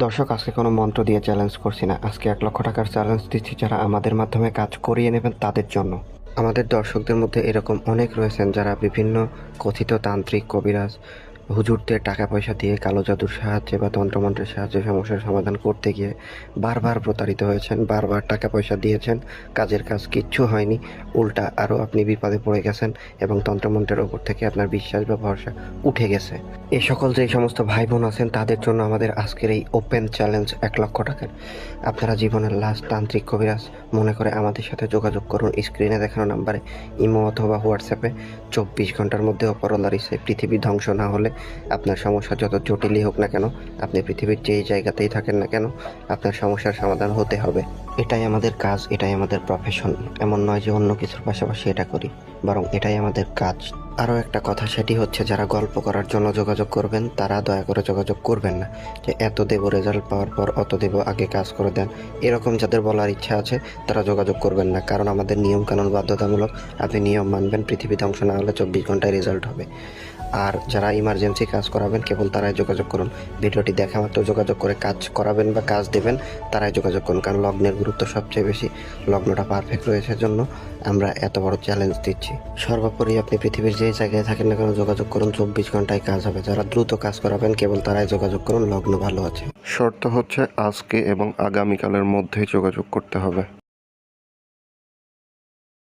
দর্শক, আজকে কোনো মন্ত্র দিয়ে চ্যালেঞ্জ করছি না। আজকে 1,00,000 টাকার চ্যালেঞ্জ দিচ্ছি যারা আমাদের মাধ্যমে কাজ করিয়ে নেবেন তাদের জন্য। আমাদের দর্শকদের মধ্যে এরকম অনেক রয়েছেন যারা বিভিন্ন কথিত তান্ত্রিক, কবিরাজ, হুজুরদের টাকা পয়সা দিয়ে কালো জাদুর সাহায্যে বা তন্ত্রমন্ত্রের সাহায্যে সমস্যার সমাধান করতে গিয়ে বারবার প্রতারিত হয়েছেন, বারবার টাকা পয়সা দিয়েছেন, কাজের কাজ কিচ্ছু হয়নি, উল্টা আরও আপনি বিপদে পড়ে গেছেন এবং তন্ত্রমন্ত্রের ওপর থেকে আপনার বিশ্বাস বা ভরসা উঠে গেছে। এই সকল যেই সমস্ত ভাই বোন আছেন তাদের জন্য আমাদের আজকের এই ওপেন চ্যালেঞ্জ 1,00,000 টাকার। আপনারা জীবনের লাস্ট তান্ত্রিক, কবিরাজ মনে করে আমাদের সাথে যোগাযোগ করুন স্ক্রিনে দেখানো নাম্বারে, ইমো অথবা হোয়াটসঅ্যাপে। 24 ঘন্টার মধ্যে অপরলার ইসে পৃথিবী ধ্বংস না হলে আপনার সমস্যা যত জটিলই হোক না কেন, আপনি পৃথিবীর যেই জায়গাতেই থাকেন না কেন, আপনার সমস্যার সমাধান হতে হবে। এটাই আমাদের কাজ, এটাই আমাদের প্রফেশন। এমন নয় যে অন্য কিছুর পাশাপাশি এটা করি, বরং এটাই আমাদের কাজ। আরও একটা কথা, সেটি হচ্ছে যারা গল্প করার জন্য যোগাযোগ করবেন তারা দয়া করে যোগাযোগ করবেন না যে এত দেব, রেজাল্ট পাওয়ার পর অত দেব, আগে কাজ করে দেন। এরকম যাদের বলার ইচ্ছা আছে তারা যোগাযোগ করবেন না, কারণ আমাদের নিয়মকানুন বাধ্যতামূলক। আপনি নিয়ম মানবেন, পৃথিবী ধ্বংস না হলে 24 ঘন্টায় রেজাল্ট হবে। আর যারা ইমার্জেন্সি কাজ করাবেন কেবল তারাই যোগাযোগ করুন। ভিডিওটি দেখা মাত্র যোগাযোগ করে কাজ করাবেন বা কাজ দেবেন তারাই যোগাযোগ করুন, কারণ লগ্নের গুরুত্ব সবচেয়ে বেশি। লগ্নটা পারফেক্ট রয়েছে জন্য আমরা এত বড় চ্যালেঞ্জ দিচ্ছি। সর্বোপরি আপনি পৃথিবীর যে জায়গায় থাকেন না কেন যোগাযোগ করুন, 24 ঘন্টায় কাজ হবে। যারা দ্রুত কাজ করাবেন কেবল তারাই যোগাযোগ করুন, লগ্ন ভালো আছে। শর্ত হচ্ছে আজকে এবং আগামীকালের মধ্যেই যোগাযোগ করতে হবে।